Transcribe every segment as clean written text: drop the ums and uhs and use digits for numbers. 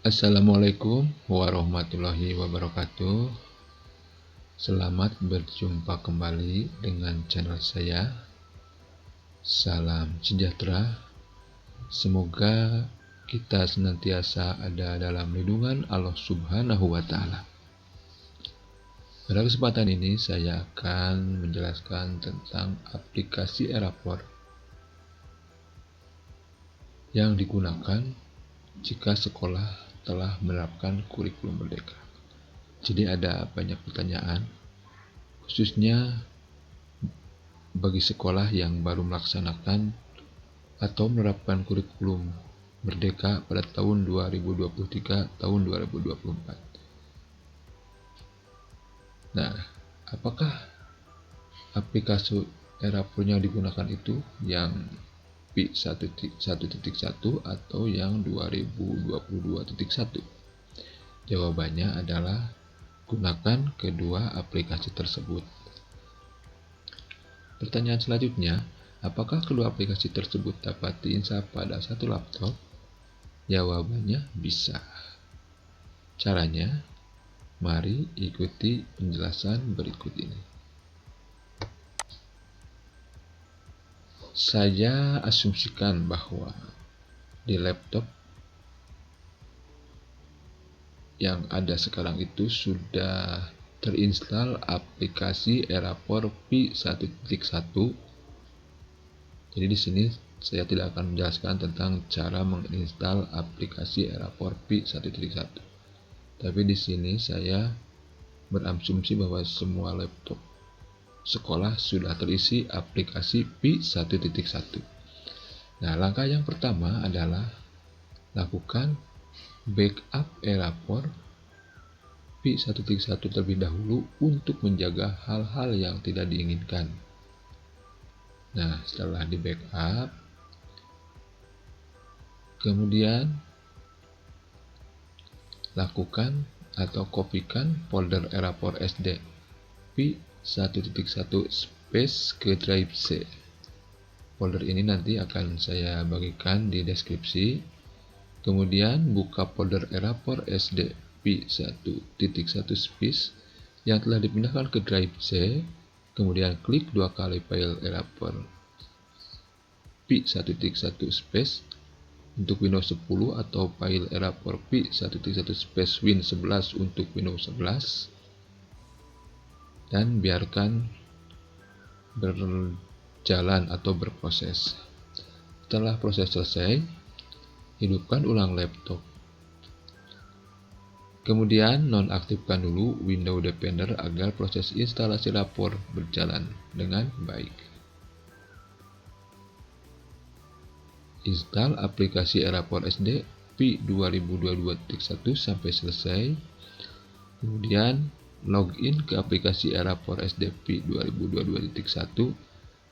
Assalamualaikum warahmatullahi wabarakatuh. Selamat berjumpa kembali dengan channel saya. Salam sejahtera. Semoga kita senantiasa ada dalam lindungan Allah Subhanahu wa Ta'ala. Pada kesempatan ini saya akan menjelaskan tentang aplikasi Erapor yang digunakan jika sekolah telah menerapkan kurikulum merdeka. Jadi ada banyak pertanyaan, khususnya bagi sekolah yang baru melaksanakan atau menerapkan kurikulum merdeka pada tahun 2023 tahun 2024. Nah, apakah aplikasi Erapor yang digunakan itu yang PI 1.1 atau yang 2022.1? Jawabannya adalah gunakan kedua aplikasi tersebut. Pertanyaan selanjutnya, apakah kedua aplikasi tersebut dapat diinstal pada satu laptop? Jawabannya bisa. Caranya, mari ikuti penjelasan berikut ini. Saya asumsikan bahwa di laptop yang ada sekarang itu sudah terinstall aplikasi Erapor PI 1.1. Jadi di sini saya tidak akan menjelaskan tentang cara menginstal aplikasi Erapor PI 1.1. Tapi di sini saya berasumsi bahwa semua laptop sekolah sudah terisi aplikasi PI 1.1. Nah, langkah yang pertama adalah lakukan backup Erapor PI 1.1 terlebih dahulu untuk menjaga hal-hal yang tidak diinginkan. Nah, setelah di backup, kemudian lakukan atau kopikan folder Erapor SD PI 1.1 space ke drive C. Folder ini nanti akan saya bagikan di deskripsi. Kemudian buka folder Erapor SD PI 1.1 space yang telah dipindahkan ke drive C. Kemudian klik dua kali file Erapor PI 1.1 space untuk Windows 10 atau file Erapor PI 1.1 space Win11 untuk Windows 11, dan biarkan berjalan atau berproses. Setelah proses selesai, hidupkan ulang laptop. Kemudian nonaktifkan dulu Windows Defender agar proses instalasi Erapor berjalan dengan baik. Install aplikasi Erapor SD PI 2022.1 sampai selesai. Kemudian login ke aplikasi Erapor SD PI 2022.1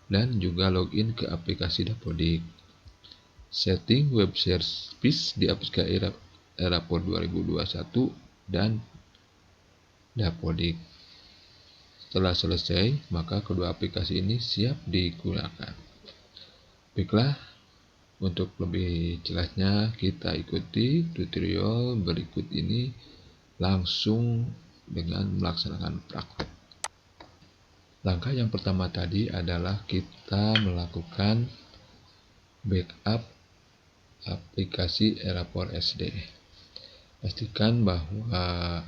dan juga login ke aplikasi Dapodik. Setting web service di aplikasi Erapor 2021 dan Dapodik. Setelah selesai, maka kedua aplikasi ini siap digunakan. Baiklah, untuk lebih jelasnya kita ikuti tutorial berikut ini langsung dengan melaksanakan praktek. Langkah yang pertama tadi adalah kita melakukan backup aplikasi Erapor SD. Pastikan bahwa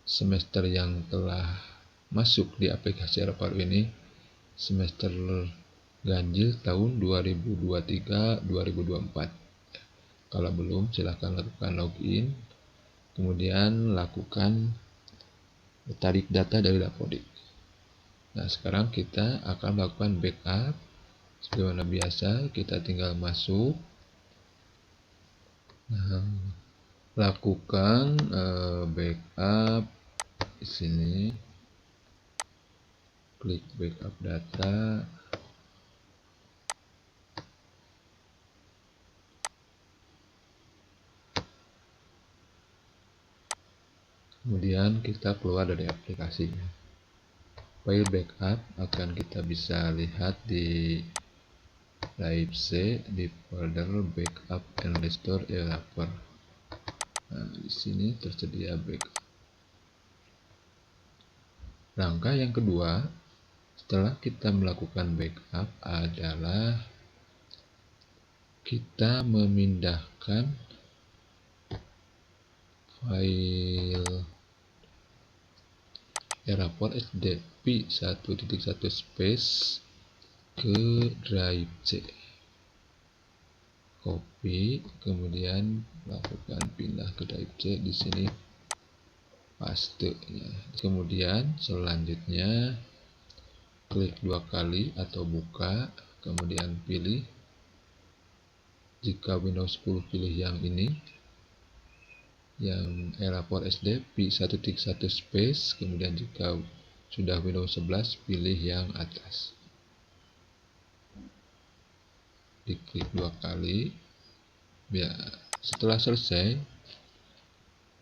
semester yang telah masuk di aplikasi Erapor ini semester ganjil tahun 2023-2024. Kalau belum, silakan lakukan login, kemudian lakukan tarik data dari Dapodik. Nah, sekarang kita akan melakukan backup. Sebagaimana biasa, kita tinggal masuk. Nah, lakukan backup di sini. Klik backup data. Kemudian kita keluar dari aplikasinya. File backup akan kita bisa lihat di drive C di folder backup and restore Erapor. Nah, di sini tersedia backup. Langkah yang kedua, setelah kita melakukan backup adalah kita memindahkan file Erapor SDP 1.1 space ke drive C. Copy, kemudian lakukan pindah ke drive C. Di sini paste ya. Kemudian selanjutnya klik 2 kali atau buka, kemudian pilih. Jika Windows 10 pilih yang ini, yang Erapor SDP 1.1 space, kemudian jika sudah Windows 11 pilih yang atas. Diklik 2 kali. Ya, setelah selesai,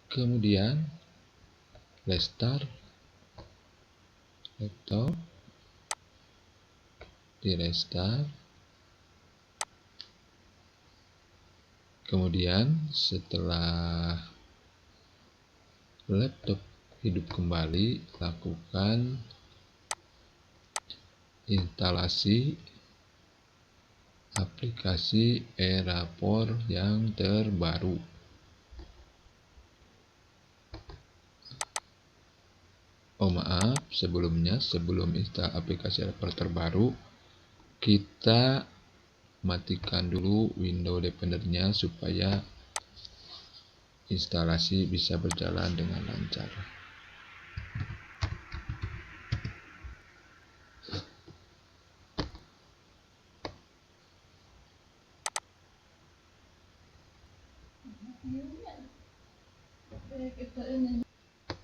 kemudian restart laptop, di restart. Kemudian setelah laptop hidup kembali, lakukan instalasi aplikasi Erapor yang terbaru. Oh maaf, sebelumnya sebelum install aplikasi Erapor terbaru, kita matikan dulu window Defender-nya supaya instalasi bisa berjalan dengan lancar.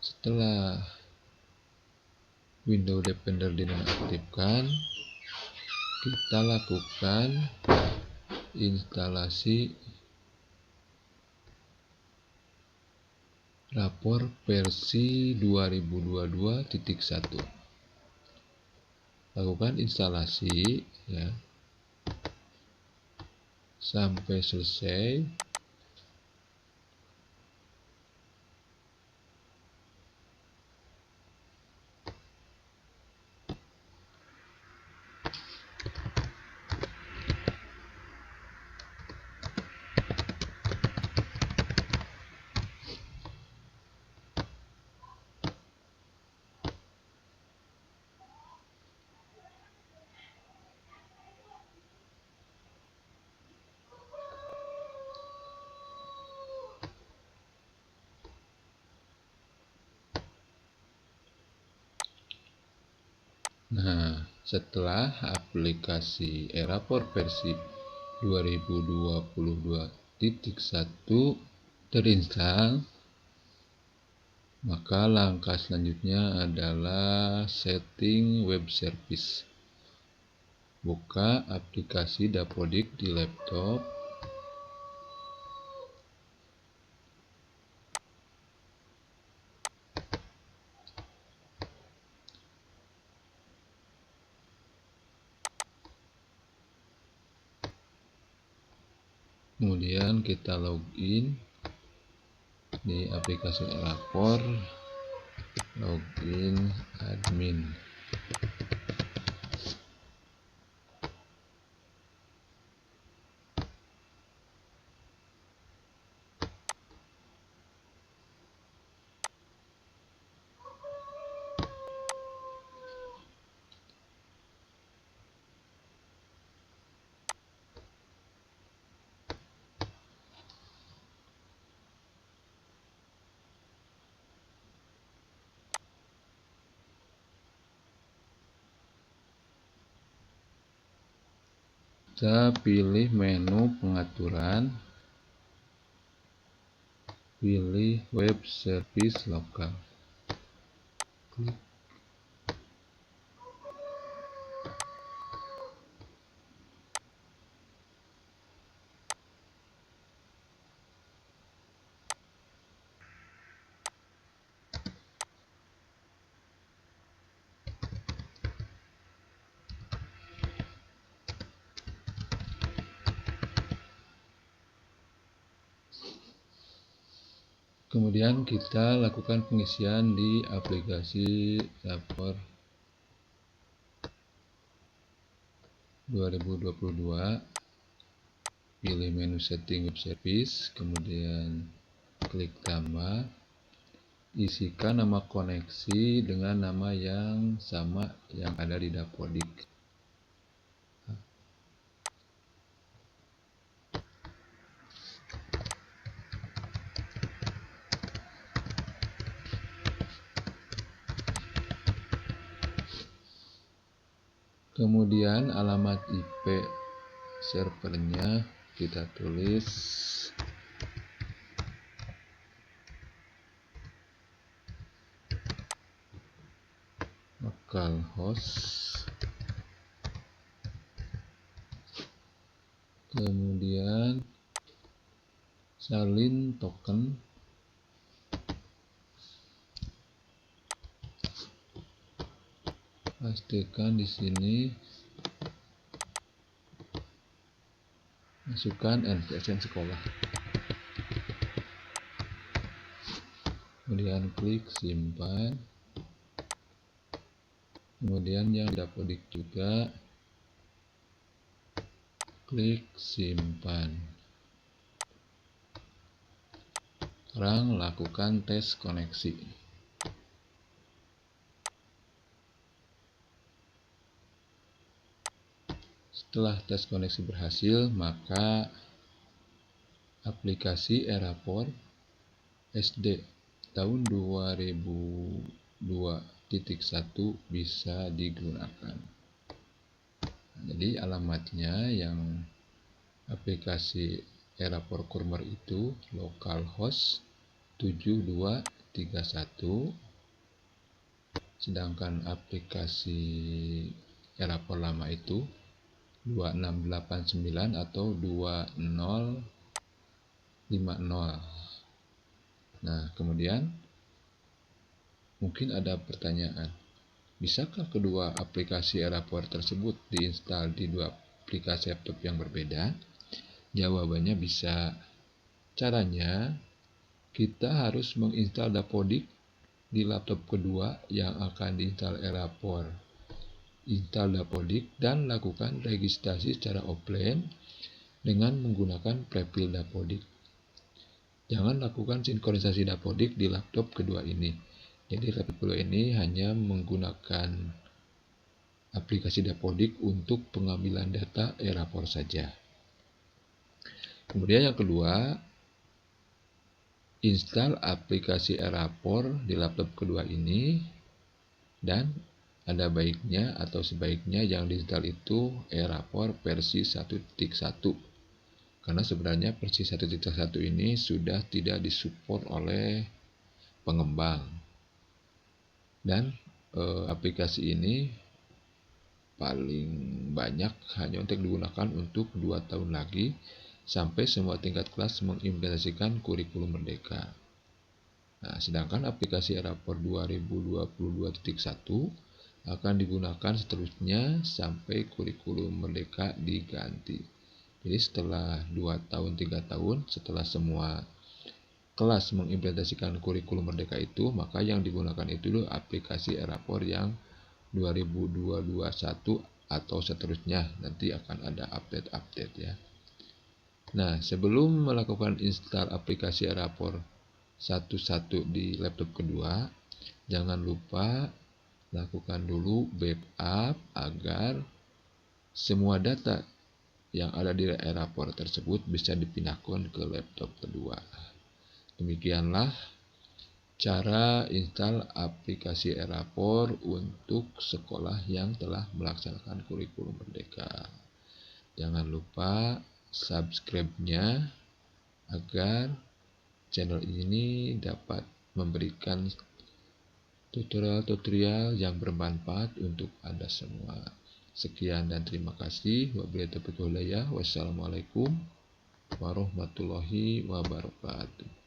Setelah window Defender dinonaktifkan, kita lakukan instalasi Erapor versi 2022.1. Lakukan instalasi ya sampai selesai. Nah, setelah aplikasi Erapor versi 2022.1 terinstall, maka langkah selanjutnya adalah setting web service. Buka aplikasi Dapodik di laptop. Kemudian kita login di aplikasi Erapor, login admin. Kita pilih menu pengaturan, pilih web service lokal. Klik. Kemudian kita lakukan pengisian di aplikasi rapor 2022. Pilih menu setting web service, kemudian klik tambah, isikan nama koneksi dengan nama yang sama yang ada di Dapodik. Kemudian alamat IP servernya kita tulis localhost, kemudian salin token, pastikan di sini masukkan NPSN sekolah, kemudian klik simpan, kemudian yang Dapodik juga klik simpan. Sekarang lakukan tes koneksi. Setelah tes koneksi berhasil, maka aplikasi Erapor SD tahun 2002.1 bisa digunakan. Jadi alamatnya yang aplikasi Erapor Kurmer itu localhost 7231, sedangkan aplikasi Erapor lama itu 2689 atau 2050. Nah, kemudian mungkin ada pertanyaan, bisakah kedua aplikasi Erapor tersebut diinstal di dua aplikasi laptop yang berbeda? Jawabannya bisa. Caranya, kita harus menginstal Dapodik di laptop kedua yang akan diinstal Erapor. Install Dapodik dan lakukan registrasi secara offline dengan menggunakan prefil Dapodik. Jangan lakukan sinkronisasi Dapodik di laptop kedua ini. Jadi laptop kedua ini hanya menggunakan aplikasi Dapodik untuk pengambilan data Erapor saja. Kemudian yang kedua, install aplikasi Erapor di laptop kedua ini, dan ada baiknya atau sebaiknya yang diinstal itu Erapor versi 1.1, karena sebenarnya versi 1.1 ini sudah tidak disupport oleh pengembang, dan aplikasi ini paling banyak hanya untuk digunakan untuk 2 tahun lagi sampai semua tingkat kelas mengimplementasikan kurikulum merdeka. Nah, sedangkan aplikasi Erapor 2022.1 akan digunakan seterusnya sampai kurikulum merdeka diganti. Jadi setelah 2 tahun 3 tahun setelah semua kelas mengimplementasikan kurikulum merdeka itu, maka yang digunakan itu dulu aplikasi Erapor yang 2021 atau seterusnya, nanti akan ada update ya. Nah, sebelum melakukan install aplikasi Erapor 1.1 di laptop kedua, jangan lupa lakukan dulu backup agar semua data yang ada di Erapor tersebut bisa dipindahkan ke laptop kedua. Demikianlah cara install aplikasi Erapor untuk sekolah yang telah melaksanakan kurikulum merdeka. Jangan lupa subscribe-nya agar channel ini dapat memberikan tutorial-tutorial yang bermanfaat untuk Anda semua. Sekian dan terima kasih. Wabillahi taufiq wal hidayah. Wassalamualaikum warahmatullahi wabarakatuh.